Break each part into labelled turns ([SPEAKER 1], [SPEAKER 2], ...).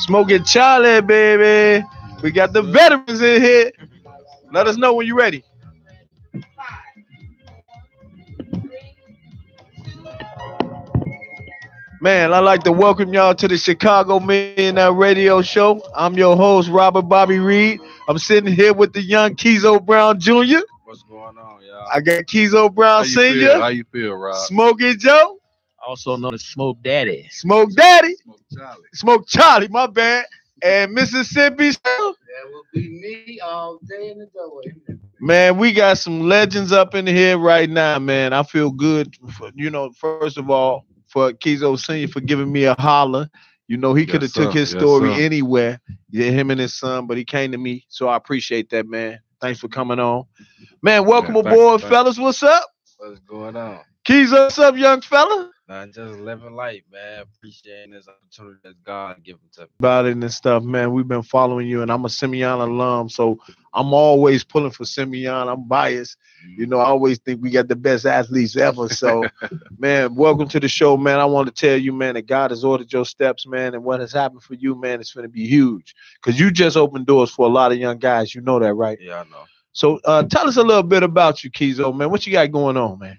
[SPEAKER 1] Smoking Charlie, baby. We got the veterans in here. Let us know when you're ready. Man, I'd like to welcome y'all to the Chicago Millionaires Radio Show. I'm your host, Robert Bobby Reed. I'm sitting here with the young Keezo Brown Jr.
[SPEAKER 2] What's going on, y'all?
[SPEAKER 1] I got Keezo Brown Sr.
[SPEAKER 2] How you feel, Rob?
[SPEAKER 1] Smokey Joe.
[SPEAKER 3] Also known as Smoke Daddy.
[SPEAKER 1] Smoke Daddy.
[SPEAKER 2] Smoke Charlie.
[SPEAKER 1] Smoke Charlie, my bad. And Mississippi.
[SPEAKER 4] That will be me all day in the doorway.
[SPEAKER 1] Man, we got some legends up in here right now, man. I feel good, first of all, for Keezo Sr. for giving me a holler. You know, he could have took his story anywhere, him and his son, but he came to me, so I appreciate that, man. Thanks for coming on. Man, welcome aboard, fellas. What's up?
[SPEAKER 2] What's going on?
[SPEAKER 1] Keezo, what's up, young fella?
[SPEAKER 2] I'm just living life, man. Appreciating this opportunity that God given to me.
[SPEAKER 1] About it and stuff, man. We've been following you, and I'm a Simeon alum, so I'm always pulling for Simeon. I'm biased. You know, I always think we got the best athletes ever. So, man, welcome to the show, man. I want to tell you, man, that God has ordered your steps, man, and what has happened for you, man, it's going to be huge. Because you just opened doors for a lot of young guys. You know that, right?
[SPEAKER 2] Yeah, I know.
[SPEAKER 1] So tell us a little bit about you, Keezo, man. What you got going on, man?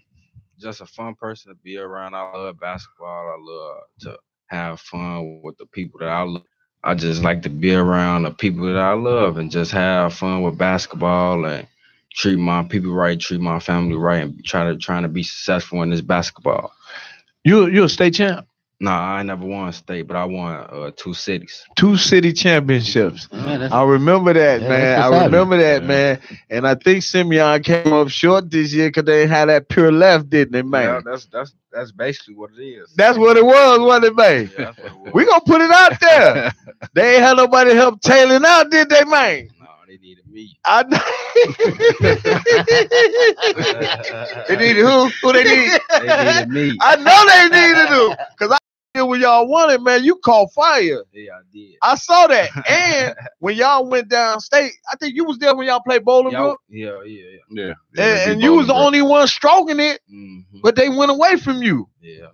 [SPEAKER 2] Just a fun person to be around. I love basketball. I love to have fun with the people that I love. I just like to be around the people that I love and just have fun with basketball and treat my people right, treat my family right, and trying to be successful in this basketball.
[SPEAKER 1] You a state champ?
[SPEAKER 2] No, I never won state, but I won 2 cities.
[SPEAKER 1] 2 city championships.
[SPEAKER 3] Man,
[SPEAKER 1] I remember that, man. I remember that,
[SPEAKER 2] Yeah.
[SPEAKER 1] man. And I think Simeon came up short this year because they had that pure left, didn't they, man?
[SPEAKER 2] Yeah, that's basically what it is.
[SPEAKER 1] That's what it was, wasn't it, man?
[SPEAKER 2] Yeah, that's what it was.
[SPEAKER 1] We gonna put it out there. They ain't had nobody help tailing out, did they, man?
[SPEAKER 2] No, they needed me.
[SPEAKER 1] I know.
[SPEAKER 3] They needed who? Who they need?
[SPEAKER 2] They needed me.
[SPEAKER 1] I know they needed them. Because I did when y'all wanted, man, you caught fire.
[SPEAKER 2] Yeah, I did.
[SPEAKER 1] I saw that. And when y'all went downstate, I think you was there when y'all played Bolingbrook.
[SPEAKER 2] Yeah.
[SPEAKER 1] And you was the only one stroking it,
[SPEAKER 2] Mm-hmm.
[SPEAKER 1] but they went away from you.
[SPEAKER 2] Yeah,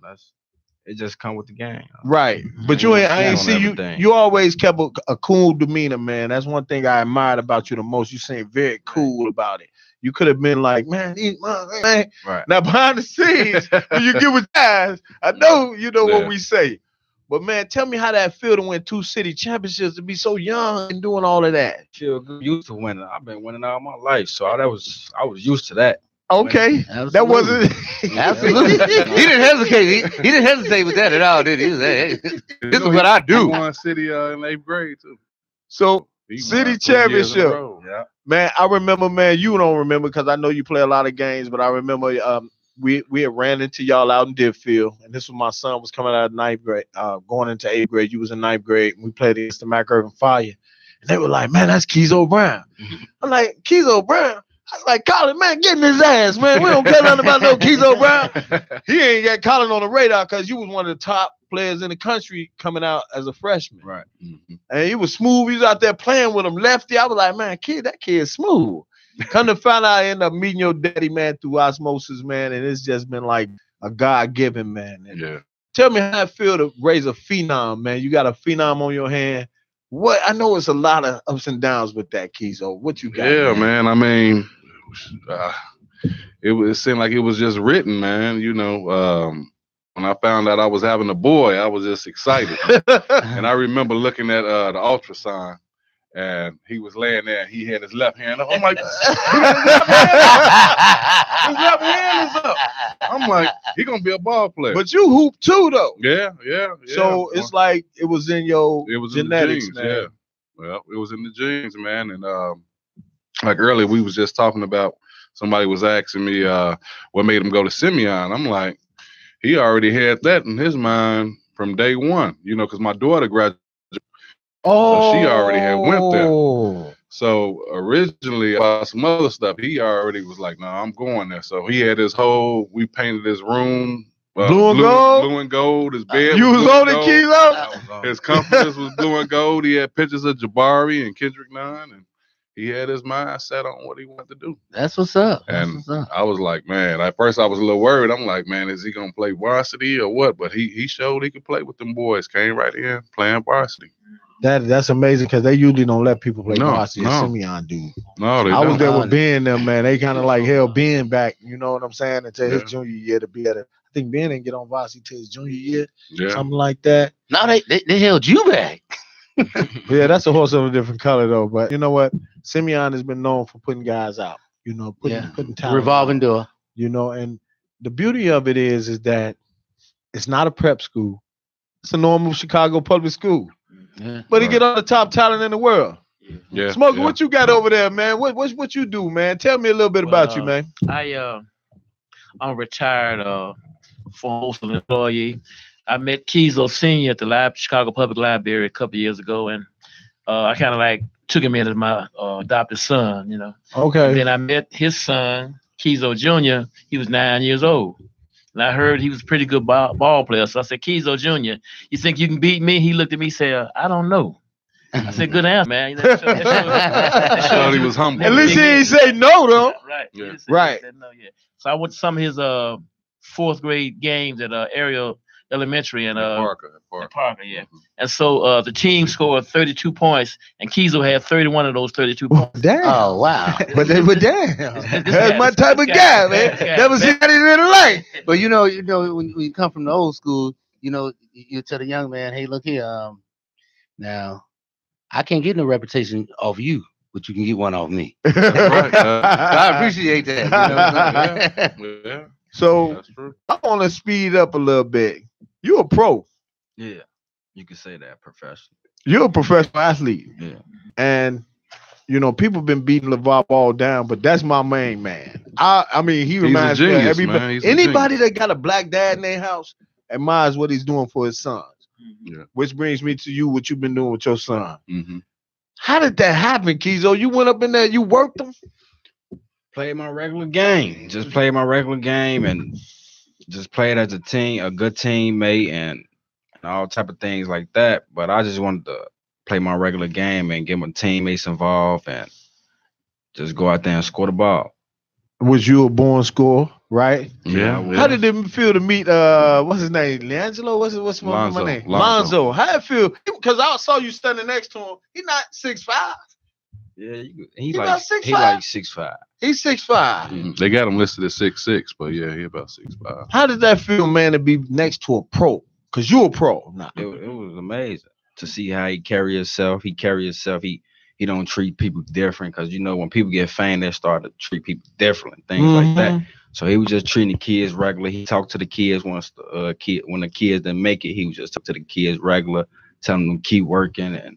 [SPEAKER 2] it just come with the game.
[SPEAKER 1] Right. But I ain't see you.
[SPEAKER 2] Everything.
[SPEAKER 1] You always kept a cool demeanor, man. That's one thing I admired about you the most. You seem very cool about it. You could have been like, man.
[SPEAKER 2] Right.
[SPEAKER 1] Now behind the scenes, when you get with guys, I know you know what we say. But man, tell me how that feel to win 2 city championships, to be so young and doing all of that.
[SPEAKER 2] Feel good. Used to winning. I've been winning all my life, so I was used to that.
[SPEAKER 1] Okay,
[SPEAKER 3] Absolutely.
[SPEAKER 1] that wasn't.
[SPEAKER 3] Absolutely. He didn't hesitate. He didn't hesitate with that at all, did he? He was like, hey, this is what I do.
[SPEAKER 5] He won city in 8th grade too.
[SPEAKER 1] So
[SPEAKER 5] He
[SPEAKER 1] city
[SPEAKER 5] won 2 years in a
[SPEAKER 1] championship.
[SPEAKER 5] row.
[SPEAKER 2] Yeah.
[SPEAKER 1] Man, I remember, man, you don't remember because I know you play a lot of games, but I remember we had ran into y'all out in Deerfield, and this was my son was coming out of 9th grade, going into 8th grade. You was in 9th grade, and we played against the Mac Irvin Fire. And they were like, man, that's Keezo Brown. I'm like, Keezo Brown? I was like, Colin, man, get in his ass, man. We don't care nothing about no Keezo Brown. He ain't got Colin on the radar because you was one of the top players in the country coming out as a freshman.
[SPEAKER 2] Right. Mm-hmm.
[SPEAKER 1] And he was smooth. He was out there playing with him lefty. I was like, man, that kid's smooth. Come to find out, I end up meeting your daddy, man, through osmosis, man. And it's just been like a God-given, man. And
[SPEAKER 5] Yeah.
[SPEAKER 1] tell me how it feel to raise a phenom, man. You got a phenom on your hand. What I know it's a lot of ups and downs with that, Keezo. What you got?
[SPEAKER 5] Yeah, man. I mean, it seemed like it was just written, man. You know, when I found out I was having a boy, I was just excited. And I remember looking at the ultrasound, and he was laying there. And he had his left hand up. I'm like, his left hand is up. I'm like, he gonna be a ball player.
[SPEAKER 1] But you hoop too, though.
[SPEAKER 5] Yeah.
[SPEAKER 1] So it's like it was in your genetics,
[SPEAKER 5] in the genes,
[SPEAKER 1] man.
[SPEAKER 5] yeah. Well, it was in the genes, man. And like earlier, we was just talking about somebody was asking me what made him go to Simeon. I'm like, he already had that in his mind from day one, you know, because my daughter graduated. So she already had went there. So originally about some other stuff, he already was like, no, I'm going there. So he had his we painted his room.
[SPEAKER 1] Blue and
[SPEAKER 5] gold. His bed.
[SPEAKER 1] You was on it,
[SPEAKER 5] gold.
[SPEAKER 1] Keezo?
[SPEAKER 5] His comforters was blue and gold. He had pictures of Jabari and Kendrick Nunn, and he had his mind set on what he wanted to do.
[SPEAKER 3] That's what's up.
[SPEAKER 5] And I was like, man, at first I was a little worried. I'm like, man, is he gonna play varsity or what? But he showed he could play with them boys. Came right in playing varsity.
[SPEAKER 1] That's amazing because they usually don't let people play varsity.
[SPEAKER 5] No.
[SPEAKER 1] Simeon do.
[SPEAKER 5] No, they
[SPEAKER 1] I was
[SPEAKER 5] don't.
[SPEAKER 1] there with Ben them, man. They kind of like held Ben back, you know what I'm saying, until his
[SPEAKER 5] Yeah.
[SPEAKER 1] junior year to be at it. I think Ben didn't get on varsity till his junior year,
[SPEAKER 5] Yeah.
[SPEAKER 1] something like that.
[SPEAKER 3] No, they held you back.
[SPEAKER 1] Yeah, that's a horse of a different color though. But you know what? Simeon has been known for putting guys out. You know, putting talent
[SPEAKER 3] Revolving
[SPEAKER 1] out,
[SPEAKER 3] door.
[SPEAKER 1] you know, and the beauty of it is that it's not a prep school. It's a normal Chicago public school.
[SPEAKER 3] Yeah.
[SPEAKER 1] But he get all the top talent in the world.
[SPEAKER 5] Yeah.
[SPEAKER 1] Smoker,
[SPEAKER 5] yeah.
[SPEAKER 1] what you got over there, man? What you do, man? Tell me a little bit about you, man.
[SPEAKER 6] I'm retired former employee. I met Kizo Senior at the Chicago Public Library a couple years ago, and I kind of like took him in as my adopted son, you know.
[SPEAKER 1] Okay.
[SPEAKER 6] And then I met his son, Kizo Jr. He was 9 years old. And I heard he was a pretty good ball player. So I said, Kizo Jr., you think you can beat me? He looked at me and said, I don't know. I said, good answer, man. That
[SPEAKER 5] Thought he was humble.
[SPEAKER 1] At least he ain't say no, though.
[SPEAKER 6] Right.
[SPEAKER 5] Yeah.
[SPEAKER 1] Right.
[SPEAKER 6] He said no, yeah. So I went to some of his fourth grade games at Ariel Elementary in
[SPEAKER 5] Parker.
[SPEAKER 6] Parker, yeah. And so the team scored 32 points, and Kizo had 31 of those 32 points.
[SPEAKER 1] Damn.
[SPEAKER 3] Oh wow.
[SPEAKER 1] But damn. That's my type of guy, man. Never seen that in real life.
[SPEAKER 3] But you know, when you come from the old school, you tell the young man, hey, look here, now I can't get no reputation off you, but you can get one off me.
[SPEAKER 5] Right.
[SPEAKER 3] I appreciate that. You know what I'm saying?
[SPEAKER 5] Yeah.
[SPEAKER 1] So
[SPEAKER 5] That's true.
[SPEAKER 1] I want to speed up a little bit. You're a pro.
[SPEAKER 2] Yeah, you can say that professional.
[SPEAKER 1] You're a professional athlete.
[SPEAKER 2] Yeah.
[SPEAKER 1] And you know, people been beating LeVar Ball down, but that's my main man. I mean, he reminds me of
[SPEAKER 5] genius,
[SPEAKER 1] everybody.
[SPEAKER 5] man. He's a
[SPEAKER 1] Anybody that got a black dad in their house admires what he's doing for his sons.
[SPEAKER 5] Yeah.
[SPEAKER 1] Which brings me to you, what you've been doing with your son.
[SPEAKER 5] Mm-hmm.
[SPEAKER 1] How did that happen, Kizo? You went up in there, you worked them?
[SPEAKER 2] Played my regular game. Just played my regular game and just played as a team, a good teammate and all type of things like that. But I just wanted to play my regular game and get my teammates involved and just go out there and score the ball.
[SPEAKER 1] Was you a born scorer, right?
[SPEAKER 5] Yeah.
[SPEAKER 1] How did it feel to meet what's his name? Leangelo? What's my name? Lonzo. How it feel? Because I saw you standing next to him. He's not 6'5".
[SPEAKER 2] Yeah,
[SPEAKER 1] He
[SPEAKER 2] like
[SPEAKER 1] about 6'5"?
[SPEAKER 2] he like 6'5".
[SPEAKER 1] He's 6'5".
[SPEAKER 5] Mhm. They got him listed at 6'6", but yeah, he about 6'5".
[SPEAKER 1] How did that feel, man, to be next to a pro? Because you're a pro now.
[SPEAKER 2] It was amazing to see how he carry himself. He He don't treat people different because, you know, when people get fame, they start to treat people different and things like that. So he was just treating the kids regular. He talked to the kids when the kids didn't make it. He was just talk to the kids regular, telling them keep working and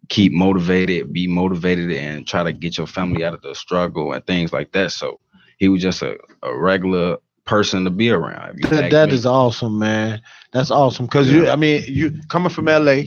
[SPEAKER 2] keep motivated, be motivated, and try to get your family out of the struggle and things like that. So he was just a regular person to be around.
[SPEAKER 1] That is awesome, man. That's awesome because you coming from LA.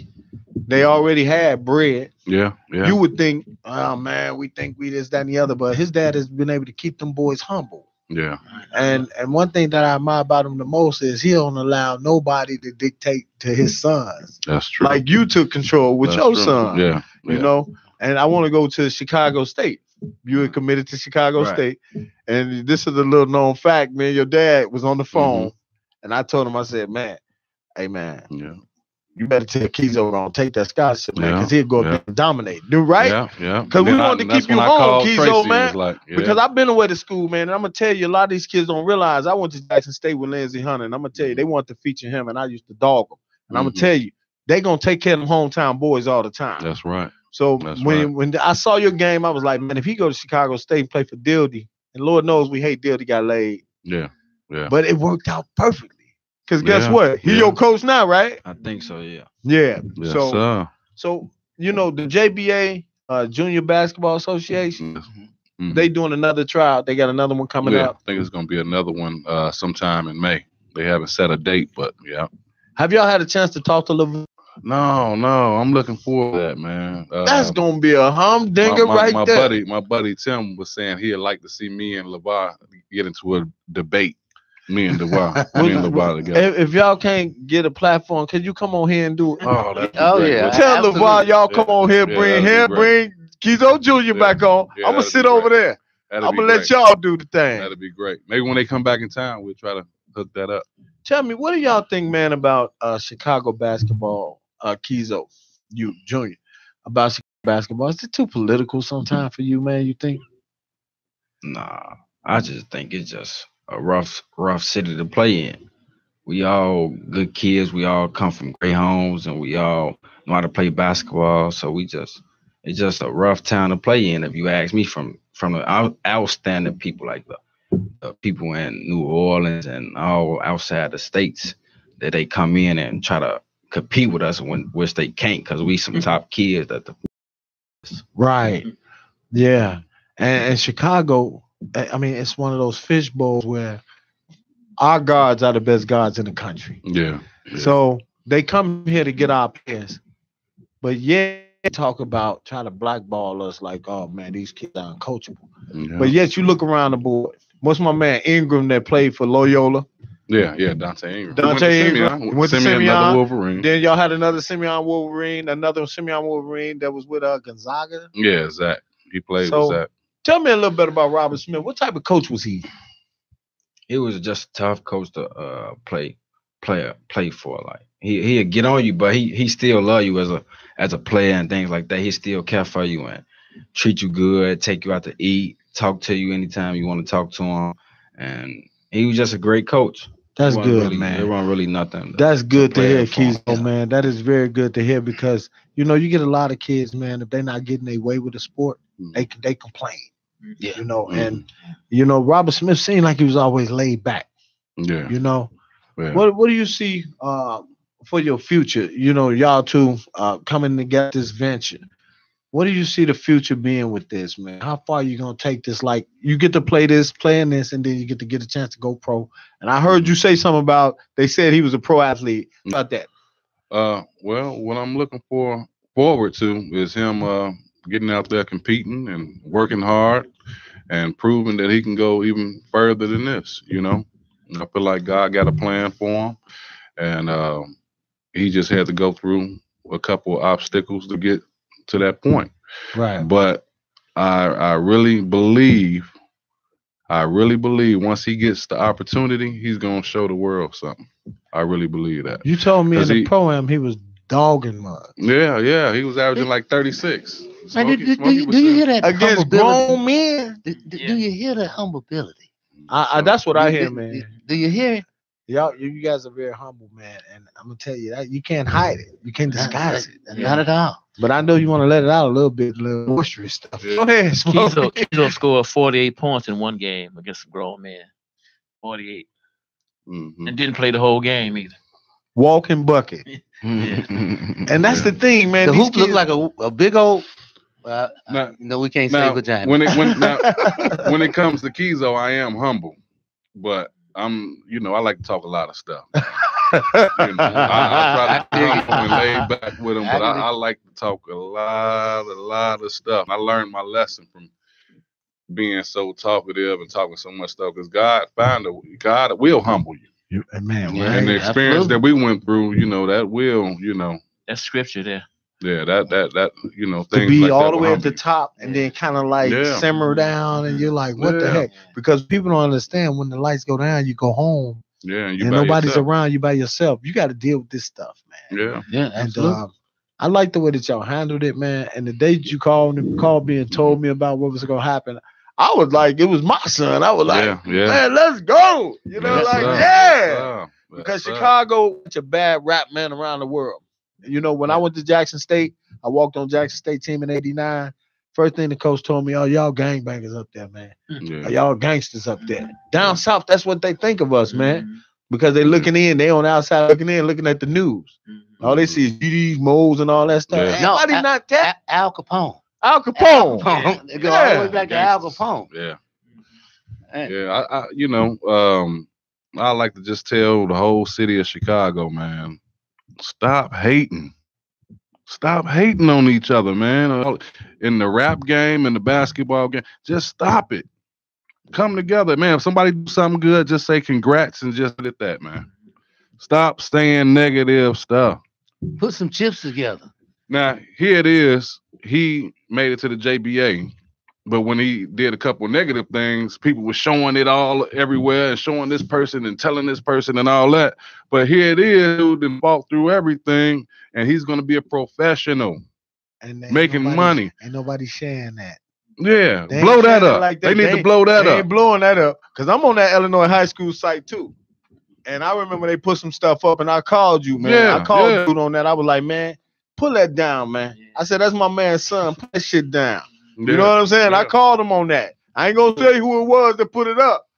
[SPEAKER 1] They already had bread.
[SPEAKER 5] Yeah.
[SPEAKER 1] You would think, oh man, we think we this, that, and the other, but his dad has been able to keep them boys humble.
[SPEAKER 5] Yeah.
[SPEAKER 1] And one thing that I admire about him the most is he don't allow nobody to dictate to his sons.
[SPEAKER 5] That's true.
[SPEAKER 1] Like you took control with your son.
[SPEAKER 5] Yeah.
[SPEAKER 1] You know, and I want to go to Chicago State. You were committed to Chicago State. And this is a little known fact, man. Your dad was on the phone and I told him, I said, man, hey man.
[SPEAKER 5] Yeah.
[SPEAKER 1] You better tell Kizo gonna take that scholarship, man, because he'll go up there and dominate. Dude, right?
[SPEAKER 5] Yeah.
[SPEAKER 1] Because we wanted to keep you home, Kizo, man.
[SPEAKER 5] Yeah.
[SPEAKER 1] Because I've been away to school, man, and I'm gonna tell you, a lot of these kids don't realize I went to Jackson State with Lindsey Hunter, and I'm gonna tell you, they want to feature him, and I used to dog them. And I'm gonna tell you, they gonna take care of them hometown boys all the time.
[SPEAKER 5] That's right.
[SPEAKER 1] So when I saw your game, I was like, man, if he go to Chicago State and play for Dildy, and Lord knows we hate Dildy got laid.
[SPEAKER 5] Yeah.
[SPEAKER 1] But it worked out perfectly. Because guess what? He your coach now, right?
[SPEAKER 2] I think so, yeah.
[SPEAKER 1] Yeah.
[SPEAKER 5] Yes,
[SPEAKER 1] So you know, the JBA, Junior Basketball Association, they doing another trial. They got another one coming up.
[SPEAKER 5] I think it's gonna be another one sometime in May. They haven't set a date, but yeah.
[SPEAKER 1] Have y'all had a chance to talk to LeVar?
[SPEAKER 5] No, I'm looking forward to that, man.
[SPEAKER 1] That's gonna be a humdinger right there.
[SPEAKER 5] My buddy Tim was saying he'd like to see me and LeVar get into a debate. Me and LeVar together.
[SPEAKER 1] If y'all can't get a platform, can you come on here and do it?
[SPEAKER 5] Oh,
[SPEAKER 3] yeah.
[SPEAKER 1] Tell LeVar y'all come on here, bring Kizo Jr. back on. I'm gonna sit over there. I'm gonna let y'all do the thing.
[SPEAKER 5] That'd be great. Maybe when they come back in town, we'll try to hook that up.
[SPEAKER 1] Tell me, what do y'all think, man, about Chicago basketball, Kizo? you Junior, about basketball? Is it too political sometimes for you, man? You think?
[SPEAKER 2] Nah, I just think it's just a rough city to play in. We all good kids. We all come from great homes, and we all know how to play basketball. So it's just a rough town to play in. If you ask me, from the outstanding people like the people in New Orleans and all outside the states, that they come in and try to compete with us when which they can't, because we some top kids that the
[SPEAKER 1] Right. Yeah. And Chicago, I mean, it's one of those fish bowls where our guards are the best guards in the country.
[SPEAKER 5] Yeah.
[SPEAKER 1] So they come here to get our players, but yet they talk about trying to blackball us like, oh man, these kids are uncoachable.
[SPEAKER 5] Yeah.
[SPEAKER 1] But yet you look around the board. What's my man Ingram that played for Loyola?
[SPEAKER 5] Yeah, Dante Ingram.
[SPEAKER 1] Dante Ingram went to
[SPEAKER 5] Simeon, another
[SPEAKER 1] Simeon.
[SPEAKER 5] Wolverine.
[SPEAKER 1] Then y'all had another Simeon Wolverine, another Simeon Wolverine that was with Gonzaga.
[SPEAKER 5] Yeah, Zach. He played
[SPEAKER 1] So-
[SPEAKER 5] with Zach.
[SPEAKER 1] Tell me a little bit about Robert Smith. What type of coach was he?
[SPEAKER 2] it was just a tough coach to play for. Like he'd get on you, but he still love you as a player and things like that. He still care for you and treat you good, take you out to eat, talk to you anytime you want to talk to him. And he was just a great coach.
[SPEAKER 1] That's
[SPEAKER 2] It wasn't
[SPEAKER 1] good,
[SPEAKER 2] really,
[SPEAKER 1] man.
[SPEAKER 2] There wasn't really nothing.
[SPEAKER 1] That's good to
[SPEAKER 2] play
[SPEAKER 1] hear,
[SPEAKER 2] for him.
[SPEAKER 1] Keys. Man, that is very good to hear because you get a lot of kids, man. If they're not getting their way with the sport, they complain.
[SPEAKER 3] Yeah.
[SPEAKER 1] And Robert Smith seemed like he was always laid back.
[SPEAKER 5] Yeah. Yeah.
[SPEAKER 1] What do you see for your future? Y'all two coming to get this venture. What do you see the future being with this, man? How far are you gonna take this? Like you get to playing this, and then you get a chance to go pro. And I heard you say something about they said he was a pro athlete. About that.
[SPEAKER 5] Well, what I'm looking forward to is him getting out there competing and working hard and proving that he can go even further than this. I feel like God got a plan for him, and he just had to go through a couple of obstacles to get to that point.
[SPEAKER 1] Right.
[SPEAKER 5] But I really believe once he gets the opportunity, he's gonna show the world something. I really believe that.
[SPEAKER 1] You told me in
[SPEAKER 5] 'Cause
[SPEAKER 1] the
[SPEAKER 5] he-
[SPEAKER 1] pro-am he was dogging mud
[SPEAKER 5] Yeah, he was averaging like 36.
[SPEAKER 3] Man, do you
[SPEAKER 5] was
[SPEAKER 3] hear that
[SPEAKER 1] against
[SPEAKER 3] humblability?
[SPEAKER 1] grown men.
[SPEAKER 3] Do you hear the humblability?
[SPEAKER 1] That's what I hear, man.
[SPEAKER 3] Do you hear it?
[SPEAKER 1] Y'all, you guys are very humble, man, and I'm gonna tell you that you can't hide it, you can't disguise it.
[SPEAKER 3] Not at all.
[SPEAKER 1] But I know you want to let it out a little bit, a little boisterous stuff.
[SPEAKER 5] Yeah.
[SPEAKER 1] Go ahead, Smokey.
[SPEAKER 6] Kizo scored 48 points in one game against a grown man. 48.
[SPEAKER 5] Mhm.
[SPEAKER 6] And didn't play the whole game either.
[SPEAKER 1] Walking bucket,
[SPEAKER 3] Mm-hmm.
[SPEAKER 1] and that's the thing, man.
[SPEAKER 3] The
[SPEAKER 1] these
[SPEAKER 3] hoop looked
[SPEAKER 1] kids-
[SPEAKER 3] like a big old.
[SPEAKER 5] Now-
[SPEAKER 3] We can't say
[SPEAKER 5] Now,
[SPEAKER 3] vagina.
[SPEAKER 5] when it comes to Kizo, I am humble, but I like to talk a lot of stuff. I try to be humble and laid back with him, but I like to talk a lot of stuff. I learned my lesson from being so talkative and talking so much stuff because God will humble you.
[SPEAKER 1] Man,
[SPEAKER 3] Yeah.
[SPEAKER 1] right?
[SPEAKER 5] And the experience
[SPEAKER 3] absolutely.
[SPEAKER 5] that we went through, that will,
[SPEAKER 6] That's scripture there.
[SPEAKER 5] yeah, that
[SPEAKER 1] To
[SPEAKER 5] things
[SPEAKER 1] be
[SPEAKER 5] like
[SPEAKER 1] all
[SPEAKER 5] that
[SPEAKER 1] the
[SPEAKER 5] will
[SPEAKER 1] way at
[SPEAKER 5] humble
[SPEAKER 1] the
[SPEAKER 5] you.
[SPEAKER 1] top and then kind of like
[SPEAKER 5] Yeah.
[SPEAKER 1] simmer down, and you're like, what the
[SPEAKER 5] Yeah.
[SPEAKER 1] heck? Because people don't understand when the lights go down, you go home
[SPEAKER 5] Yeah, you
[SPEAKER 1] and
[SPEAKER 5] by
[SPEAKER 1] nobody's
[SPEAKER 5] yourself.
[SPEAKER 1] around you by yourself. You got to deal with this stuff, man.
[SPEAKER 5] Yeah.
[SPEAKER 3] Yeah,
[SPEAKER 1] And
[SPEAKER 3] absolutely.
[SPEAKER 1] I like the way that y'all handled it, man. And the day that you called me and told me about what was gonna happen, I was like, it was my son. I was like,
[SPEAKER 5] Yeah.
[SPEAKER 1] man, let's go.
[SPEAKER 5] Yes,
[SPEAKER 1] like,
[SPEAKER 5] sir.
[SPEAKER 1] yeah.
[SPEAKER 5] Yes, sir.
[SPEAKER 1] Because
[SPEAKER 5] Yes, sir.
[SPEAKER 1] Chicago, such a bad rap man around the world. When I went to Jackson State, I walked on Jackson State team in '89. First thing the coach told me, oh, y'all gangbangers up there, man.
[SPEAKER 5] Yeah.
[SPEAKER 1] Y'all gangsters up there. Down south, that's what they think of us, man.
[SPEAKER 6] Mhm.
[SPEAKER 1] Because they looking in, they on the outside looking in, looking at the news.
[SPEAKER 6] Mhm.
[SPEAKER 1] All they see is GDs, moles, and all that stuff.
[SPEAKER 5] Yeah.
[SPEAKER 1] Ain't
[SPEAKER 3] No,
[SPEAKER 1] nobody not that.
[SPEAKER 3] Al Capone.
[SPEAKER 1] Al Capone.
[SPEAKER 3] They go all the way
[SPEAKER 1] Yeah.
[SPEAKER 3] back to Al
[SPEAKER 5] Gangsters.
[SPEAKER 3] Capone.
[SPEAKER 5] Yeah.
[SPEAKER 3] Hey.
[SPEAKER 5] Yeah. I like to just tell the whole city of Chicago, man, stop hating. Stop hating on each other, man. In the rap game, in the basketball game, just stop it. Come together, man. If somebody do something good, just say congrats and just let that, man. Stop saying negative stuff.
[SPEAKER 3] Put some chips together.
[SPEAKER 5] Now, here it is. He made it to the JBA. But when he did a couple negative things, people were showing it all everywhere and showing this person and telling this person and all that. But here it is, dude, and fought through everything, and he's going to be a professional,
[SPEAKER 1] And
[SPEAKER 5] making money.
[SPEAKER 1] Ain't nobody sharing that.
[SPEAKER 5] Yeah,
[SPEAKER 1] They
[SPEAKER 5] blow
[SPEAKER 1] ain't
[SPEAKER 5] that
[SPEAKER 1] sharing
[SPEAKER 5] up.
[SPEAKER 1] like
[SPEAKER 5] They need to blow that
[SPEAKER 1] They
[SPEAKER 5] up.
[SPEAKER 1] ain't blowing that up. Because I'm on that Illinois high school site, too. And I remember they put some stuff up, and I called you, man.
[SPEAKER 5] Yeah,
[SPEAKER 1] I called
[SPEAKER 5] yeah.
[SPEAKER 1] dude on that. I was like, man, pull that down, man. I said, that's my man's son. Put that shit down. You know what I'm saying? I called him on that. I ain't gonna tell you who it was that put it up.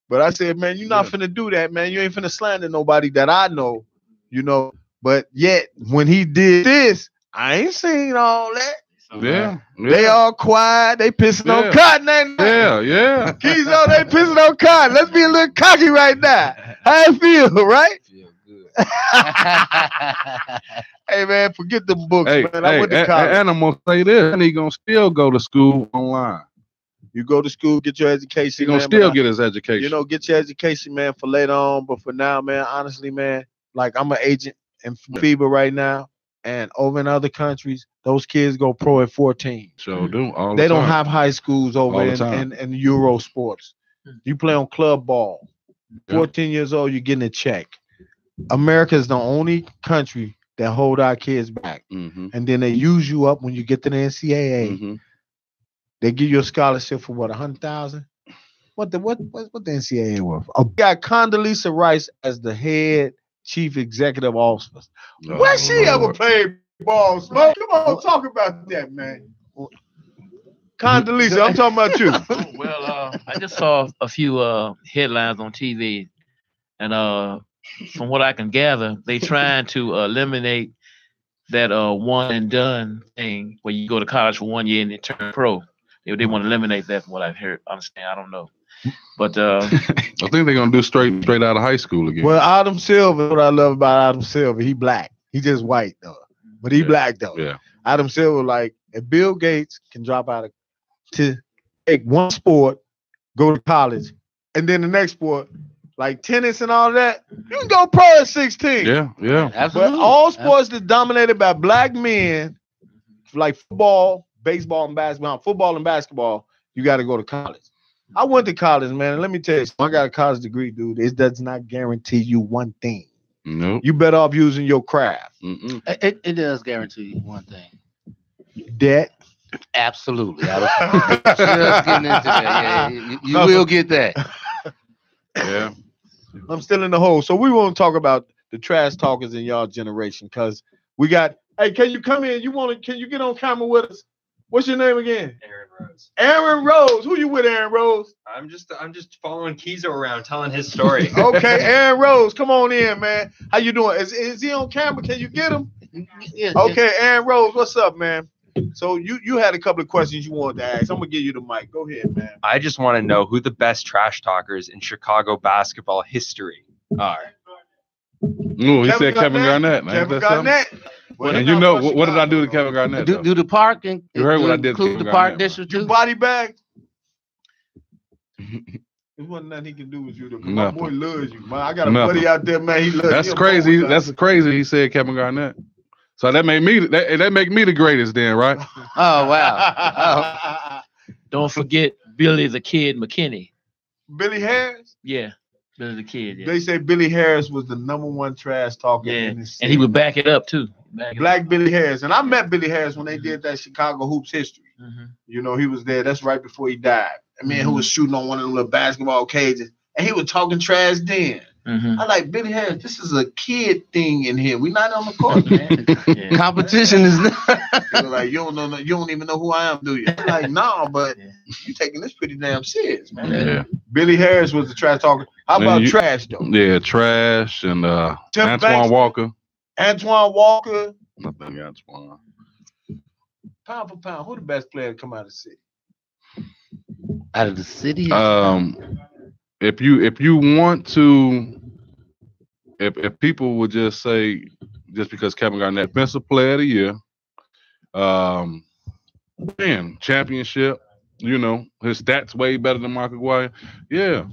[SPEAKER 1] But I said, man, you're not finna do that, man. You ain't finna slander nobody that I know, you know. But yet, when he did this, I ain't seen all that.
[SPEAKER 5] Yeah.
[SPEAKER 1] They all quiet. They pissing on cotton, ain't they?
[SPEAKER 5] Yeah.
[SPEAKER 1] Kizo, they pissing on cotton. Let's be a little cocky right now. How it feel, right?
[SPEAKER 2] Feel good.
[SPEAKER 1] Hey, man, forget the books,
[SPEAKER 5] Hey,
[SPEAKER 1] man. I went to college.
[SPEAKER 5] and I'm gonna say this, and he gonna still go to school online.
[SPEAKER 1] You go to school, get your education.
[SPEAKER 5] He gonna
[SPEAKER 1] man,
[SPEAKER 5] still
[SPEAKER 1] but
[SPEAKER 5] get his education.
[SPEAKER 1] you know, get your education, man, for later on. But for now, man, honestly, man, like I'm an agent in FIBA right now, and over in other countries, those kids go pro at 14.
[SPEAKER 5] So do all
[SPEAKER 1] They
[SPEAKER 5] the
[SPEAKER 1] don't
[SPEAKER 5] time.
[SPEAKER 1] have high schools over
[SPEAKER 5] All the
[SPEAKER 1] in
[SPEAKER 5] time.
[SPEAKER 1] Euro sports. You play on club ball.
[SPEAKER 5] Yeah.
[SPEAKER 1] 14 years old, you're getting a check. America is the only country that hold our kids back.
[SPEAKER 5] Mm-hmm.
[SPEAKER 1] And then they use you up when you get to the NCAA.
[SPEAKER 5] Mm-hmm.
[SPEAKER 1] They give you a scholarship for what, 100,000? What the NCAA worth? Got Condoleezza Rice as the head chief executive officer. Where she ever played ball? Smoke? Come on, talk about that, man. Condoleezza, I'm talking about you.
[SPEAKER 6] Well, I just saw a few headlines on TV, and from what I can gather, they trying to eliminate that one and done thing where you go to college for 1 year and then turn pro. They want to eliminate that from what I've heard. Understand? I don't know, but
[SPEAKER 5] I think they're gonna do straight out of high school again.
[SPEAKER 1] Well, Adam Silver, what I love about Adam Silver, he black. He just white though, but he black though.
[SPEAKER 5] Yeah.
[SPEAKER 1] Adam Silver, like if Bill Gates can drop out of to take one sport, go to college, and then the next sport, like tennis and all that, you can go pro at 16.
[SPEAKER 5] Yeah.
[SPEAKER 3] Absolutely.
[SPEAKER 1] But all sports that's dominated by black men, like football, baseball, and basketball, football and basketball, you got to go to college. I went to college, man, and let me tell you, I got a college degree, dude. It does not guarantee you one thing.
[SPEAKER 5] Nope.
[SPEAKER 1] You better off using your craft.
[SPEAKER 5] Mm-mm.
[SPEAKER 3] It does guarantee you one thing.
[SPEAKER 1] Debt.
[SPEAKER 3] Absolutely. I was just getting into that. Yeah, you will get that.
[SPEAKER 5] Yeah.
[SPEAKER 1] I'm still in the hole. So we won't talk about the trash talkers in y'all generation because we got. Hey, can you come in? Can you get on camera with us? What's your name again?
[SPEAKER 7] Aaron Rose.
[SPEAKER 1] Aaron Rose. Who you with, Aaron Rose?
[SPEAKER 7] I'm just following Kizo around, telling his story.
[SPEAKER 1] Okay, Aaron Rose, come on in, man. How you doing? Is he on camera? Can you get him?
[SPEAKER 3] Yeah,
[SPEAKER 1] Okay, Aaron Rose, what's up, man? So you had a couple of questions you wanted to ask. I'm gonna give you the mic. Go ahead, man.
[SPEAKER 7] I just want to know who the best trash talkers in Chicago basketball history are.
[SPEAKER 5] No, he said Kevin Garnett.
[SPEAKER 1] Kevin Garnett.
[SPEAKER 5] And you know what did I do to Kevin Garnett?
[SPEAKER 3] Do the park and
[SPEAKER 5] You heard what I did to
[SPEAKER 3] include
[SPEAKER 5] Kevin
[SPEAKER 3] the park
[SPEAKER 5] Garnett,
[SPEAKER 3] district
[SPEAKER 1] You
[SPEAKER 3] too?
[SPEAKER 1] body bag. There wasn't nothing he can do with you. Though. My
[SPEAKER 5] Nothing.
[SPEAKER 1] boy loves you, man. I got a
[SPEAKER 5] Nothing.
[SPEAKER 1] buddy out there, man. He loves
[SPEAKER 5] That's
[SPEAKER 1] you.
[SPEAKER 5] crazy. That's crazy. He said Kevin Garnett. So that made me that make me the greatest then, right?
[SPEAKER 3] Oh wow.
[SPEAKER 6] don't forget Billy the Kid McKinney.
[SPEAKER 1] Billy Harris.
[SPEAKER 6] Yeah, Billy the Kid. Yeah,
[SPEAKER 1] They say Billy Harris was the #1 trash talker in the city.
[SPEAKER 6] and he would back it up too.
[SPEAKER 1] Black Billy Harris. And I met Billy Harris when they did that Chicago Hoops history.
[SPEAKER 6] Mm-hmm.
[SPEAKER 1] You know, he was there. That's right before he died. A man who was shooting on one of them little basketball cages. And he was talking trash then.
[SPEAKER 6] Mm-hmm.
[SPEAKER 1] I like Billy Harris. This is a kid thing in here. We're not on the court, man.
[SPEAKER 6] Yeah.
[SPEAKER 3] Competition is not.
[SPEAKER 1] They were like, you don't even know who I am, do you? I'm like, no, but you taking this pretty damn serious, man.
[SPEAKER 5] Yeah.
[SPEAKER 1] Billy Harris was the trash talker. How about trash though?
[SPEAKER 5] Yeah, trash and
[SPEAKER 1] Tim
[SPEAKER 5] Antoine
[SPEAKER 1] Banks.
[SPEAKER 5] Walker.
[SPEAKER 1] Antoine Walker.
[SPEAKER 5] Nothing Antoine.
[SPEAKER 1] Pound for pound, who the best player to come out of the city?
[SPEAKER 3] Out of the city.
[SPEAKER 5] If you want to, if people would just say, just because Kevin Garnett, Defensive Player of the Year, championship, you know, his stats way better than Mark Aguirre. Yeah,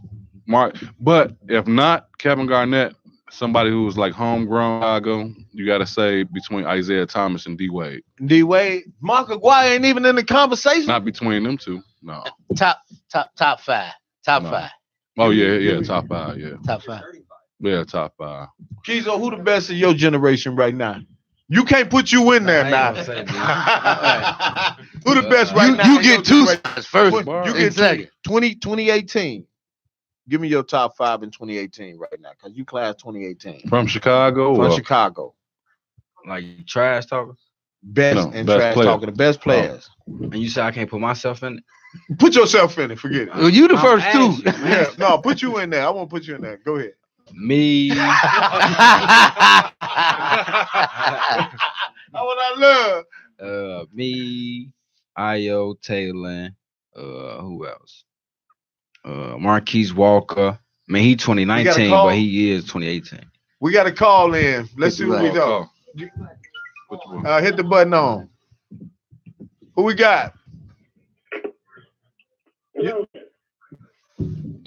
[SPEAKER 5] but if not Kevin Garnett, somebody who was like homegrown Chicago, you got to say between Isaiah Thomas and D Wade.
[SPEAKER 1] D Wade, Mark Aguirre ain't even in the conversation.
[SPEAKER 5] Not between them two. No.
[SPEAKER 3] Top five. Top
[SPEAKER 5] No.
[SPEAKER 3] five.
[SPEAKER 5] Oh yeah, top 5, yeah.
[SPEAKER 3] Top 5.
[SPEAKER 5] Yeah, top 5.
[SPEAKER 1] Kizo, who the best in your generation right now? You can't put you in there now.
[SPEAKER 2] I ain't gonna say,
[SPEAKER 1] Who the best right now?
[SPEAKER 3] You
[SPEAKER 1] in your
[SPEAKER 3] get 2
[SPEAKER 1] generation?
[SPEAKER 3] spots first.
[SPEAKER 1] You
[SPEAKER 3] in
[SPEAKER 1] get
[SPEAKER 3] second.
[SPEAKER 1] 2018. Give me your top 5 in 2018 right now, because you class 2018
[SPEAKER 5] From Chicago.
[SPEAKER 1] from
[SPEAKER 5] or-
[SPEAKER 1] Chicago.
[SPEAKER 2] like trash talkers.
[SPEAKER 1] Best
[SPEAKER 5] No,
[SPEAKER 1] and
[SPEAKER 5] best
[SPEAKER 1] trash
[SPEAKER 5] player.
[SPEAKER 1] talking, the best players.
[SPEAKER 2] And you say I can't put myself in it?
[SPEAKER 1] Put yourself in it. Forget it.
[SPEAKER 3] Well, you the
[SPEAKER 2] I'm
[SPEAKER 3] first 2.
[SPEAKER 2] asking, man.
[SPEAKER 1] Yeah, no, put you in there. I won't put you in there. Go ahead.
[SPEAKER 2] Me.
[SPEAKER 1] That's what I love.
[SPEAKER 2] Me, Io Taylor, who else? Marquise Walker. I mean, he 2019,
[SPEAKER 1] call?
[SPEAKER 2] but he is 2018.
[SPEAKER 1] We got a call in. Let's see what we do. Hit the button on. Who we got?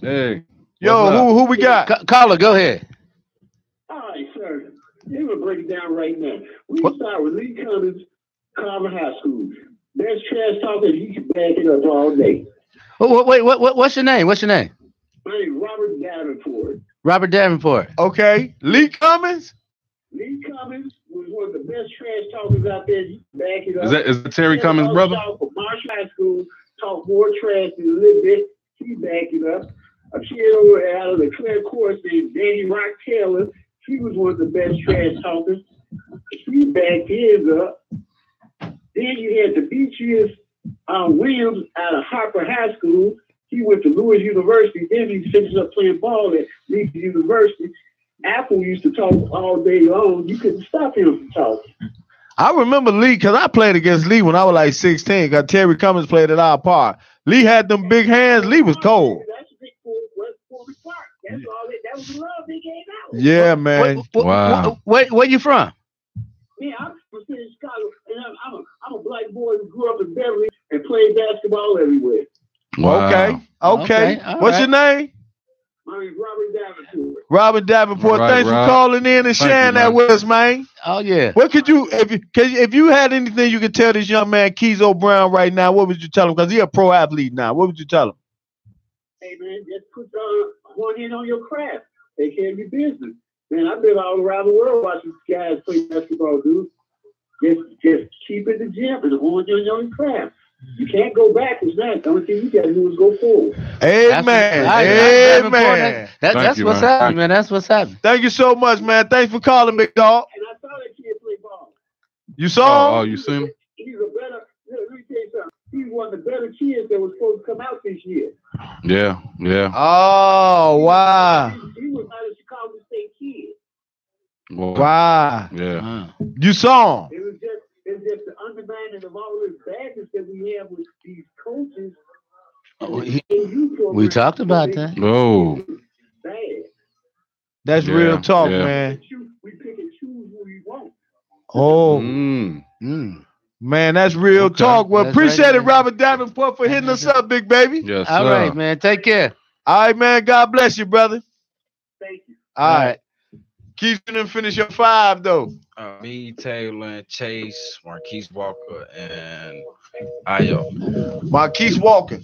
[SPEAKER 5] Hey.
[SPEAKER 1] Yo, who we got?
[SPEAKER 3] Caller, go ahead.
[SPEAKER 4] All right, sir. They will break it down right now. We start with Lee Cummings, Carver High School. Best trash talker, you can back it up all day.
[SPEAKER 3] Wait, what's your name? What's your name?
[SPEAKER 4] My name is Robert Davenport.
[SPEAKER 3] Robert Davenport.
[SPEAKER 1] Okay. Lee Cummings?
[SPEAKER 4] Lee Cummings was one of the best trash talkers out there. You can back it up.
[SPEAKER 5] Is that Terry Cummings' brother?
[SPEAKER 4] From Marshall High School, talk more trash than a little bit. He backed it up. A kid over out of the Claire course named Danny Rock Taylor. He was one of the best trash talkers. He backed his up. Then you had Demetrius Williams out of Harper High School. He went to Lewis University. Then he finished up playing ball at Leeds University. Apple used to talk all day long. You couldn't stop him from talking.
[SPEAKER 1] I remember Lee because I played against Lee when I was like 16 because Terry Cummings played at our park. Lee had them big hands. Lee was cold.
[SPEAKER 4] That's a big West Forward Park. That's all that was the love they gave out.
[SPEAKER 1] Yeah, man.
[SPEAKER 5] Wow.
[SPEAKER 3] Where you from?
[SPEAKER 4] Yeah, I'm from the city of Chicago, and I'm a black boy who grew up in Beverly and played basketball everywhere.
[SPEAKER 5] Wow.
[SPEAKER 1] Okay.
[SPEAKER 3] Okay, all
[SPEAKER 1] What's
[SPEAKER 3] right.
[SPEAKER 1] your name?
[SPEAKER 4] My name is Robert Davenport.
[SPEAKER 1] Robert Davenport.
[SPEAKER 5] All right,
[SPEAKER 1] Thanks
[SPEAKER 5] Rob.
[SPEAKER 1] for calling in and sharing that
[SPEAKER 5] man.
[SPEAKER 1] with us, man.
[SPEAKER 3] Oh yeah.
[SPEAKER 1] What could you, if you had anything you could tell this young man, Kizo Brown, right now, what would you tell him? Because he's a pro athlete now. What would you tell him?
[SPEAKER 4] Hey man, just put one in on your craft. Take care of your business. Man, I've been all around the world watching guys play basketball, dude. Just keep it in the gym and hone on your craft. You can't go backwards now. The only thing you got to do is go forward.
[SPEAKER 1] Amen.
[SPEAKER 3] Amen.
[SPEAKER 1] Amen.
[SPEAKER 3] That's
[SPEAKER 5] you,
[SPEAKER 3] what's
[SPEAKER 5] man.
[SPEAKER 3] happening, man. That's what's happening.
[SPEAKER 1] Thank you so much, man. Thanks for calling, big dog.
[SPEAKER 4] And I saw that kid play ball.
[SPEAKER 1] You saw
[SPEAKER 5] Oh,
[SPEAKER 1] him?
[SPEAKER 5] you seen him?
[SPEAKER 4] He's a better, let me tell you something. He's one of the better kids that was supposed to come out this year.
[SPEAKER 5] Yeah, yeah.
[SPEAKER 1] Oh, wow.
[SPEAKER 4] He was not a Chicago State kid.
[SPEAKER 5] Well,
[SPEAKER 1] Wow.
[SPEAKER 5] yeah.
[SPEAKER 1] You saw him.
[SPEAKER 4] It's just the undermining of all this badness that we have with these coaches.
[SPEAKER 3] We talked about that.
[SPEAKER 5] Oh,
[SPEAKER 4] Bad.
[SPEAKER 1] That's
[SPEAKER 5] Yeah,
[SPEAKER 1] real talk,
[SPEAKER 5] yeah.
[SPEAKER 1] man.
[SPEAKER 4] We pick and choose who we want.
[SPEAKER 1] Oh,
[SPEAKER 5] mm.
[SPEAKER 1] man, that's real
[SPEAKER 5] Okay.
[SPEAKER 1] talk. Well,
[SPEAKER 3] That's
[SPEAKER 1] appreciate
[SPEAKER 3] right,
[SPEAKER 1] it,
[SPEAKER 3] man.
[SPEAKER 1] Robert Davenport, for hitting us up, big baby.
[SPEAKER 5] Yes,
[SPEAKER 3] All
[SPEAKER 5] sir.
[SPEAKER 3] right, man. Take care.
[SPEAKER 1] All right, man. God bless you, brother.
[SPEAKER 4] Thank you.
[SPEAKER 1] All right. Keep you and finish your 5, though.
[SPEAKER 2] Me, Taylor, and Chase, Marquise Walker, and Io.
[SPEAKER 1] Marquise Walker.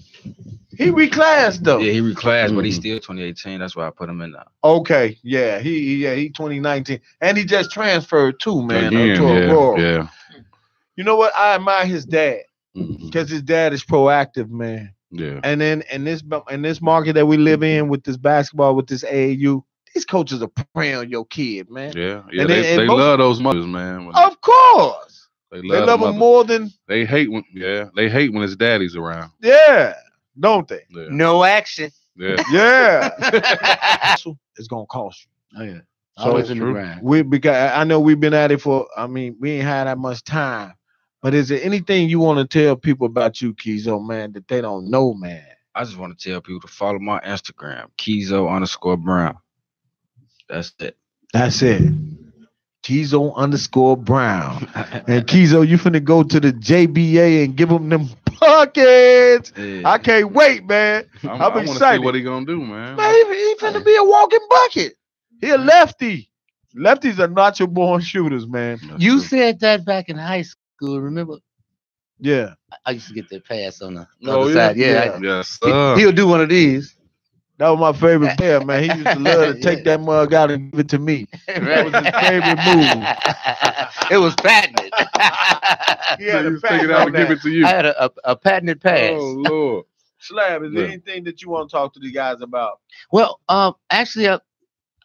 [SPEAKER 1] He reclassed, though.
[SPEAKER 2] Yeah, he reclassed, but he's still 2018. That's why I put him in now.
[SPEAKER 1] Okay. Yeah. He 2019. And he just transferred, too, man.
[SPEAKER 5] Again,
[SPEAKER 1] to Aurora.
[SPEAKER 5] yeah.
[SPEAKER 1] You know what? I admire his dad
[SPEAKER 5] Mhm.
[SPEAKER 1] because his dad is proactive, man.
[SPEAKER 5] Yeah.
[SPEAKER 1] And then in this market that we live in with this basketball, with this AAU, these coaches are preying on your kid, man.
[SPEAKER 5] Yeah. Yeah.
[SPEAKER 1] And
[SPEAKER 5] They
[SPEAKER 1] most-
[SPEAKER 5] love those mothers, man.
[SPEAKER 1] Of course.
[SPEAKER 5] They
[SPEAKER 1] They love
[SPEAKER 5] them
[SPEAKER 1] them
[SPEAKER 5] mothers.
[SPEAKER 1] more than,
[SPEAKER 5] They hate when his daddy's around.
[SPEAKER 1] yeah, don't they?
[SPEAKER 5] Yeah.
[SPEAKER 3] No action.
[SPEAKER 5] Yeah.
[SPEAKER 1] Yeah. It's going to cost you.
[SPEAKER 3] Oh yeah.
[SPEAKER 1] So
[SPEAKER 3] Always
[SPEAKER 1] it's
[SPEAKER 3] in the
[SPEAKER 5] true.
[SPEAKER 3] grind.
[SPEAKER 1] Because I know we've been at it for, we ain't had that much time. But is there anything you want to tell people about you, Kizo, man, that they don't know, man?
[SPEAKER 2] I just want to tell people to follow my Instagram, Kizo_Brown. That's it.
[SPEAKER 1] That's it. Kizo_Brown. And Kizo, you finna go to the JBA and give them them buckets.
[SPEAKER 2] Yeah.
[SPEAKER 1] I can't wait, man.
[SPEAKER 5] I
[SPEAKER 1] I'm
[SPEAKER 5] want to see
[SPEAKER 1] excited.
[SPEAKER 5] what he gonna do, man.
[SPEAKER 1] Man, he finna be a walking bucket. He a lefty. Lefties are natural born shooters, man.
[SPEAKER 5] That's
[SPEAKER 3] You
[SPEAKER 5] true.
[SPEAKER 3] said that back in high school. Remember?
[SPEAKER 1] Yeah.
[SPEAKER 3] I used to get that pass on the
[SPEAKER 5] Oh,
[SPEAKER 3] other
[SPEAKER 5] yeah?
[SPEAKER 3] side. Yeah,
[SPEAKER 5] Yes,
[SPEAKER 3] he'll do one of these.
[SPEAKER 1] That was my favorite player, man. He used to love to take that mug out and give it to me. That was his favorite move.
[SPEAKER 3] It was patented.
[SPEAKER 1] He had
[SPEAKER 5] So
[SPEAKER 1] a
[SPEAKER 5] you take it
[SPEAKER 1] patent
[SPEAKER 5] out
[SPEAKER 1] on
[SPEAKER 5] and give
[SPEAKER 1] that.
[SPEAKER 5] it to you.
[SPEAKER 3] I had a patented pass.
[SPEAKER 5] Oh Lord.
[SPEAKER 1] Slab, is there
[SPEAKER 5] Yeah.
[SPEAKER 1] anything that you want to talk to the guys about?
[SPEAKER 3] Well, actually,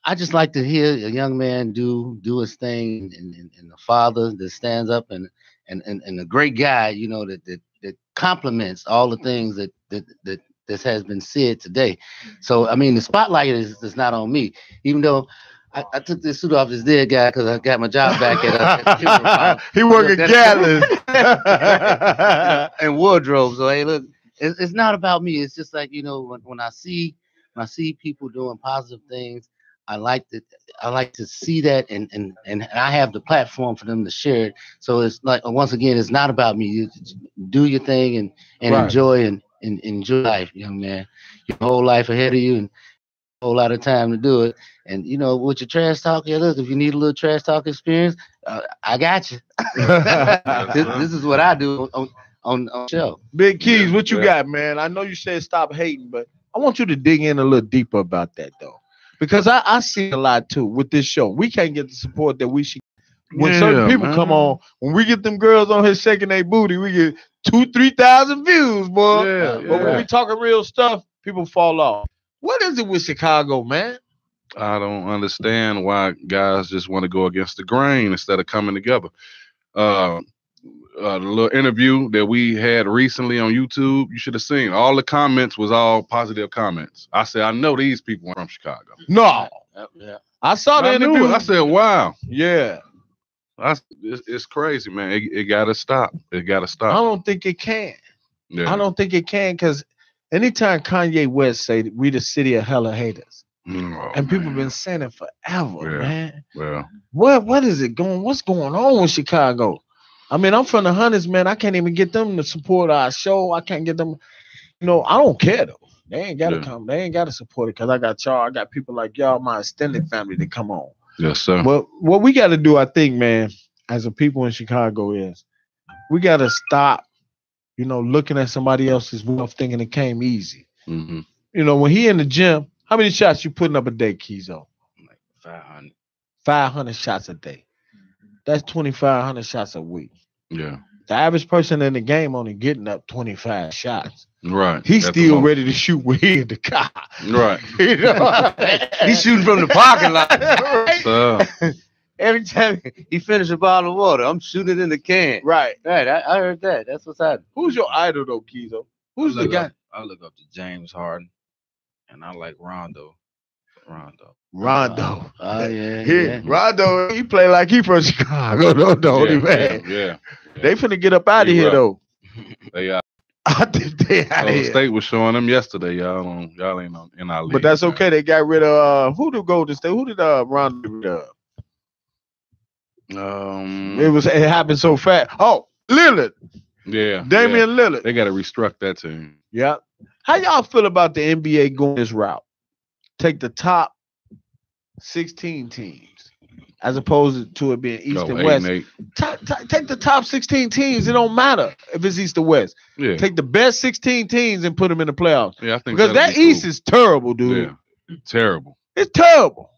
[SPEAKER 3] I just like to hear a young man do his thing, and a father that stands up and a great guy, you know, that compliments all the things that this has been said today. So I mean, the spotlight is not on me, even though I took this suit off this dead guy because I got my job back at a funeral parlor.
[SPEAKER 1] He working gatless.
[SPEAKER 3] And wardrobe. So hey, look, it's not about me. It's just like, you know, when I see people doing positive things, I like to see that, and I have the platform for them to share it. So it's like, once again, it's not about me. You just do your thing and
[SPEAKER 1] Right.
[SPEAKER 3] enjoy and enjoy life, young man. Your whole life ahead of you and a whole lot of time to do it. And you know, with your trash talk, yeah, look, if you need a little trash talk experience, I got you. This is what I do on show.
[SPEAKER 1] Big Keys,
[SPEAKER 5] Yeah,
[SPEAKER 1] what you
[SPEAKER 5] yeah.
[SPEAKER 1] got, man? I know you said stop hating, but I want you to dig in a little deeper about that, though. Because I see a lot, too, with this show. We can't get the support that we should. When certain people
[SPEAKER 5] man.
[SPEAKER 1] come on, when we get them girls on here shaking their booty, we get 2,000-3,000 views, boy.
[SPEAKER 5] Yeah,
[SPEAKER 1] But when
[SPEAKER 5] yeah.
[SPEAKER 1] we talking real stuff, people fall off. What is it with Chicago, man?
[SPEAKER 5] I don't understand why guys just want to go against the grain instead of coming together. The little interview that we had recently on YouTube, you should have seen. All the comments was all positive comments. I said, I know these people are from Chicago.
[SPEAKER 1] No.
[SPEAKER 3] Yeah.
[SPEAKER 1] I saw the
[SPEAKER 5] I knew
[SPEAKER 1] interview.
[SPEAKER 5] it. I said, wow.
[SPEAKER 1] Yeah.
[SPEAKER 5] It's crazy, man. It got to stop. It got to
[SPEAKER 1] I
[SPEAKER 5] stop.
[SPEAKER 1] don't think it can.
[SPEAKER 5] Yeah.
[SPEAKER 1] I don't think it can, because anytime Kanye West say we the city of hella haters,
[SPEAKER 5] Oh,
[SPEAKER 1] and people
[SPEAKER 5] man.
[SPEAKER 1] been saying it forever,
[SPEAKER 5] Yeah.
[SPEAKER 1] man.
[SPEAKER 5] Well,
[SPEAKER 1] What is it going? What's going on with Chicago? I mean, I'm from the hundreds, man. I can't even get them to support our show. I can't get them. You know, I don't care though. They ain't gotta
[SPEAKER 5] Yeah.
[SPEAKER 1] come. They ain't gotta support it because I got y'all. I got people like y'all, my extended family, to come on.
[SPEAKER 5] yes, sir.
[SPEAKER 1] But what we got to do, I think, man, as a people in Chicago, is we got to stop, you know, looking at somebody else's wealth thinking it came easy.
[SPEAKER 5] Mm-hmm.
[SPEAKER 1] You know, when he in the gym, how many shots you putting up a day, Kizo?
[SPEAKER 2] Like 500.
[SPEAKER 1] 500 shots a day. That's 2,500 shots a week.
[SPEAKER 5] Yeah.
[SPEAKER 1] The average person in the game only getting up 25 shots.
[SPEAKER 5] Right.
[SPEAKER 1] He's
[SPEAKER 5] At the
[SPEAKER 1] still
[SPEAKER 5] most.
[SPEAKER 1] ready to shoot when he in the car.
[SPEAKER 5] Right.
[SPEAKER 1] You know?
[SPEAKER 3] He's shooting from the parking lot.
[SPEAKER 1] Right.
[SPEAKER 5] So,
[SPEAKER 3] Every time he finishes a bottle of water, I'm shooting it in the can.
[SPEAKER 1] Right.
[SPEAKER 3] Right, I heard that. That's what's happening.
[SPEAKER 1] Who's your idol though, Kizo? Who's the guy?
[SPEAKER 2] I look up to James Harden, and I like Rondo.
[SPEAKER 1] Rondo.
[SPEAKER 3] Oh yeah,
[SPEAKER 1] He,
[SPEAKER 3] yeah.
[SPEAKER 1] Rondo, he play like he from Chicago, don't he, man?
[SPEAKER 5] yeah.
[SPEAKER 1] They finna get up out of
[SPEAKER 5] He
[SPEAKER 1] here
[SPEAKER 5] will.
[SPEAKER 1] though.
[SPEAKER 5] They
[SPEAKER 1] I think they out of
[SPEAKER 5] Golden
[SPEAKER 1] here.
[SPEAKER 5] State was showing them yesterday. Y'all ain't in our league.
[SPEAKER 1] But that's
[SPEAKER 5] man.
[SPEAKER 1] okay. They got rid of who did Golden State? Who did Rondo get rid of? It happened so fast. Oh, Lillard.
[SPEAKER 5] Yeah.
[SPEAKER 1] Damian Lillard.
[SPEAKER 5] They got to restruct that team.
[SPEAKER 1] Yeah. How y'all feel about the NBA going this route? Take the top 16 teams as opposed to it being East
[SPEAKER 5] No,
[SPEAKER 1] and
[SPEAKER 5] 8
[SPEAKER 1] West.
[SPEAKER 5] and 8.
[SPEAKER 1] Take the top 16 teams. It don't matter if it's East or West.
[SPEAKER 5] Yeah.
[SPEAKER 1] Take the best 16 teams and put them in the playoffs.
[SPEAKER 5] Yeah, I think
[SPEAKER 1] Because that
[SPEAKER 5] that'd be
[SPEAKER 1] East is terrible, dude.
[SPEAKER 5] cool. Yeah. Terrible.
[SPEAKER 1] It's terrible.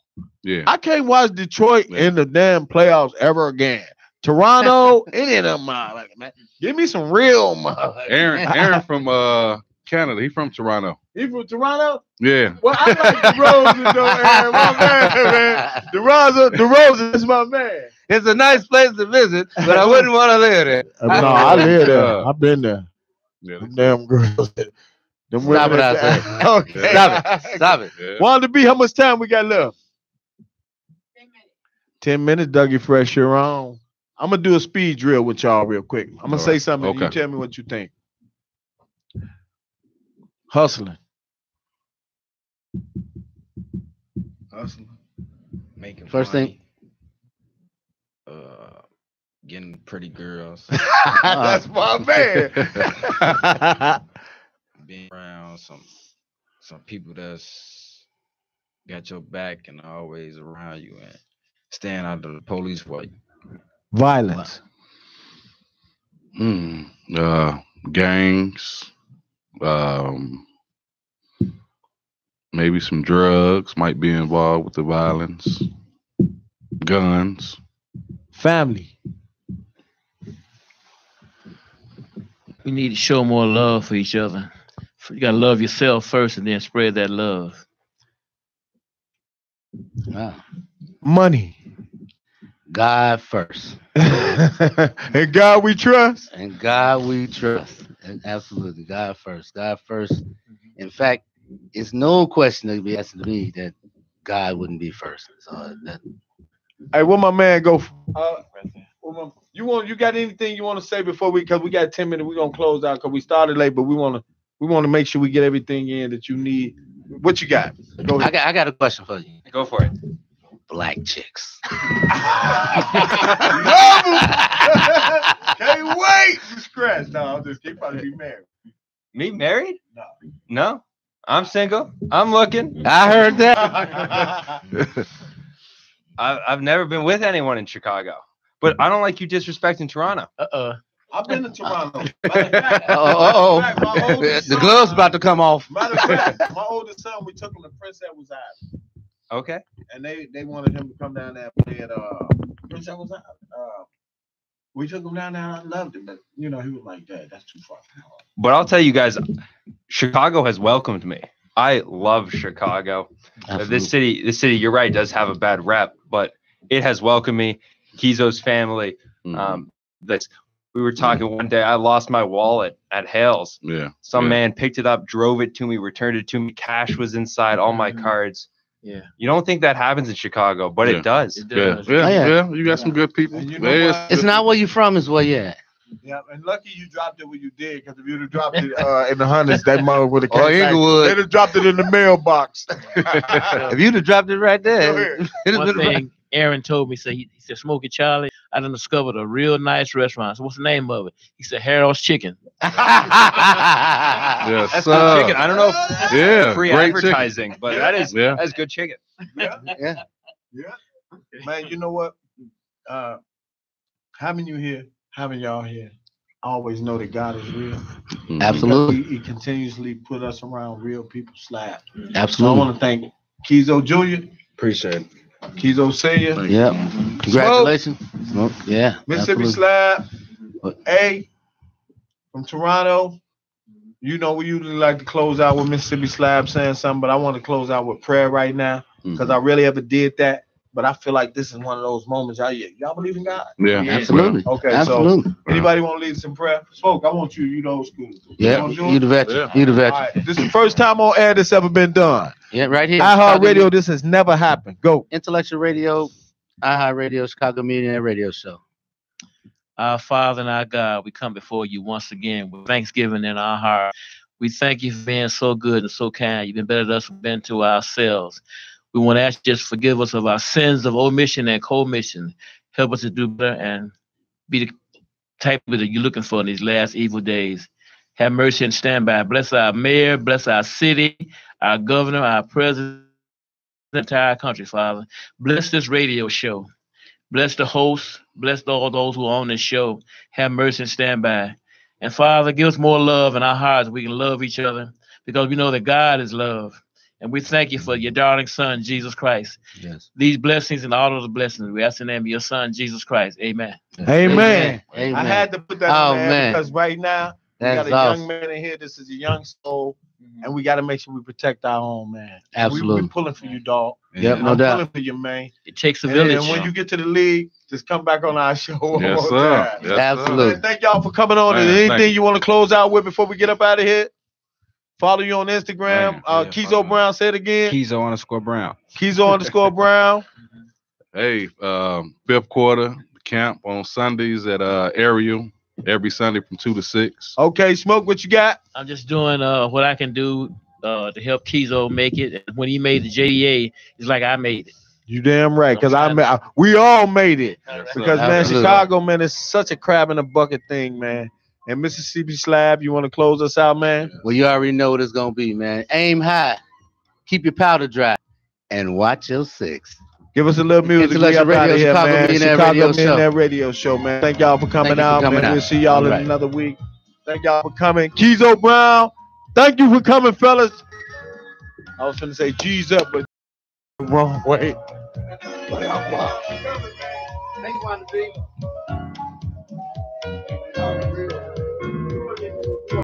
[SPEAKER 5] Yeah.
[SPEAKER 1] I can't watch Detroit in the damn playoffs ever again. Toronto, any of them, man. Give me some real mud.
[SPEAKER 5] Aaron from Canada. He from Toronto.
[SPEAKER 1] He from Toronto?
[SPEAKER 5] Yeah.
[SPEAKER 1] Well, I like DeRozan, though, Aaron. My man. DeRozan is my man.
[SPEAKER 3] It's a nice place to visit, but I wouldn't want to live there.
[SPEAKER 1] No, I live there. I've been there.
[SPEAKER 5] Yeah.
[SPEAKER 1] Them damn girls. Them
[SPEAKER 3] Stop
[SPEAKER 1] women
[SPEAKER 3] it, I
[SPEAKER 1] that-
[SPEAKER 3] say.
[SPEAKER 1] Okay.
[SPEAKER 3] Stop it.
[SPEAKER 5] Yeah.
[SPEAKER 1] Wanda B, how much time we got left? 10 minutes, Dougie Fresh, you're on. I'm going to do a speed drill with y'all real quick. I'm going to
[SPEAKER 5] All
[SPEAKER 1] say
[SPEAKER 5] right.
[SPEAKER 1] something. And you
[SPEAKER 5] Okay.
[SPEAKER 1] tell me what you think. Hustling.
[SPEAKER 2] Making
[SPEAKER 3] First thing-
[SPEAKER 2] money, getting pretty girls,
[SPEAKER 1] That's my man.
[SPEAKER 2] being around some people that's got your back and always around you and staying out of the police way.
[SPEAKER 1] Violence.
[SPEAKER 5] Gangs. Maybe some drugs might be involved with the violence. Guns.
[SPEAKER 1] Family.
[SPEAKER 6] We need to show more love for each other. You gotta love yourself first, and then spread that love.
[SPEAKER 3] Wow.
[SPEAKER 1] Money.
[SPEAKER 3] God first.
[SPEAKER 1] And God we trust.
[SPEAKER 3] And God we trust. And absolutely. God first. God first. In fact, it's no question that be asking me that God wouldn't be first. So that,
[SPEAKER 1] Hey, what my man go for? You got anything you want to say before because we got 10 minutes, we're gonna close out because we started late, but we wanna make sure we get everything in that you need. What you got? Go ahead.
[SPEAKER 3] I got a question for you.
[SPEAKER 7] Go for it.
[SPEAKER 3] Black chicks.
[SPEAKER 1] Love 'em. Can't wait to scratch. No, I'm just kidding. Probably be married.
[SPEAKER 7] Me married?
[SPEAKER 1] No.
[SPEAKER 7] No. I'm single. I'm looking.
[SPEAKER 3] I heard that.
[SPEAKER 7] I've never been with anyone in Chicago, but I don't like you disrespecting Toronto.
[SPEAKER 1] I've been to Toronto.
[SPEAKER 3] The glove's about to come off.
[SPEAKER 1] Matter of fact, my oldest son, we took him to Prince Edward's Island.
[SPEAKER 7] Okay.
[SPEAKER 1] And they wanted him to come down there and play at Prince Edward's Island. We took him down there and I loved it, but he was like, Dad, that's too far from home.
[SPEAKER 7] But I'll tell you guys, Chicago has welcomed me. I love Chicago. This city, you're right, does have a bad rep, but it has welcomed me. Kizo's family. We were talking one day. I lost my wallet at Hales.
[SPEAKER 5] Yeah.
[SPEAKER 7] Some man picked it up, drove it to me, returned it to me. Cash was inside, all my cards.
[SPEAKER 6] Yeah.
[SPEAKER 7] You don't think that happens in Chicago, but it does.
[SPEAKER 6] It does.
[SPEAKER 5] Yeah. You got some good people.
[SPEAKER 1] And you know what?
[SPEAKER 3] It's not where you from, it's where you at.
[SPEAKER 1] Yeah, and lucky you dropped it when you did, because if you'd have dropped it in the hundreds, that mother would have came back.
[SPEAKER 3] Inglewood.
[SPEAKER 1] They'd have dropped it in the mailbox.
[SPEAKER 3] If you'd have dropped it right there,
[SPEAKER 6] One thing Aaron told me, he said, Smokey Charlie, I done discovered a real nice restaurant. So what's the name of it? He said, Harold's Chicken.
[SPEAKER 5] Yes,
[SPEAKER 7] That's good chicken. I don't know if free
[SPEAKER 5] great
[SPEAKER 7] advertising,
[SPEAKER 5] chicken.
[SPEAKER 7] but that's good chicken.
[SPEAKER 1] Yeah. Man, you know what? Having you here, having y'all here, I always know that God is real.
[SPEAKER 3] Absolutely.
[SPEAKER 1] He continuously put us around real people. Slab.
[SPEAKER 3] Absolutely.
[SPEAKER 1] So I want to thank Kizo Jr.
[SPEAKER 5] Appreciate it.
[SPEAKER 1] Kizo Senior.
[SPEAKER 3] Yeah. Congratulations. Smoke. Yeah.
[SPEAKER 1] Mississippi
[SPEAKER 3] absolutely.
[SPEAKER 1] Slab. A from Toronto. We usually like to close out with Mississippi Slab saying something, but I want to close out with prayer right now because I really ever did that. But I feel like this is one of those moments. Y'all believe in God?
[SPEAKER 5] Yeah.
[SPEAKER 3] Absolutely.
[SPEAKER 1] Okay.
[SPEAKER 3] Absolutely.
[SPEAKER 1] So anybody want to lead us in prayer? Smoke. I want you. You the old school.
[SPEAKER 3] Yeah. You the veteran. You the
[SPEAKER 1] All
[SPEAKER 3] veteran.
[SPEAKER 1] right. This is the first time on air this ever been done.
[SPEAKER 3] Yeah. Right here.
[SPEAKER 1] iHeartRadio. This has never happened. Go.
[SPEAKER 3] Intellectual Radio, iHeartRadio, Chicago Millionaires Radio Show.
[SPEAKER 6] Our Father and our God, we come before you once again with thanksgiving in our heart. We thank you for being so good and so kind. You've been better to us than we've been to ourselves. We want to ask you just forgive us of our sins of omission and commission. Help us to do better and be the type of that you're looking for in these last evil days. Have mercy and stand by. Bless our mayor, bless our city, our governor, our president, the entire country, Father. Bless this radio show. Bless the hosts. Bless all those who are on this show. Have mercy and stand by. And Father, give us more love in our hearts. We can love each other because we know that God is love. And we thank you for your darling son, Jesus Christ.
[SPEAKER 3] Yes.
[SPEAKER 6] These blessings and all of the blessings, we ask in the name of your son, Jesus Christ. Amen.
[SPEAKER 1] Amen.
[SPEAKER 3] Amen.
[SPEAKER 1] I had to put that on there because right now, we got a young man in here. This is a young soul. And we got to make sure we protect our own, man.
[SPEAKER 3] Absolutely.
[SPEAKER 1] We're pulling for you, dog.
[SPEAKER 3] Yep, no
[SPEAKER 1] I'm
[SPEAKER 3] doubt.
[SPEAKER 1] pulling for you, man.
[SPEAKER 6] It takes a
[SPEAKER 1] And
[SPEAKER 6] village.
[SPEAKER 1] when you get to the league, just come back on our show one
[SPEAKER 5] Yes,
[SPEAKER 1] more
[SPEAKER 5] sir.
[SPEAKER 1] time.
[SPEAKER 5] Yes,
[SPEAKER 3] Absolutely.
[SPEAKER 1] Man, thank y'all for coming on.
[SPEAKER 5] Man,
[SPEAKER 1] Is there
[SPEAKER 5] thank
[SPEAKER 1] anything you want to close out with before we get up out of here? Follow you on Instagram.
[SPEAKER 5] Man,
[SPEAKER 1] Kizo Brown, say it again.
[SPEAKER 2] Kizo_Brown.
[SPEAKER 1] Kizo_Brown.
[SPEAKER 5] Hey, fifth quarter camp on Sundays at Ariel every Sunday from 2 to 6.
[SPEAKER 1] Okay, Smoke, what you got?
[SPEAKER 6] I'm just doing what I can do to help Kizo make it. And when he made the JDA, it's like I made it.
[SPEAKER 1] You damn right, because we all made it. Because man,
[SPEAKER 3] Absolutely.
[SPEAKER 1] Chicago, man, it's such a crab in a bucket thing, man. And Mississippi Slab, you want to close us out, man?
[SPEAKER 3] Well, you already know what it's going to be, man. Aim high. Keep your powder dry. And watch your six.
[SPEAKER 1] Give us a little music. We up out of here, man. Chicago Millionaire Radio Show, man. Thank y'all for coming out, man. We'll see y'all in another week. Thank y'all for coming. Keezo Brown, thank you for coming, fellas. I was finna say G's up, but wrong way. Thank you,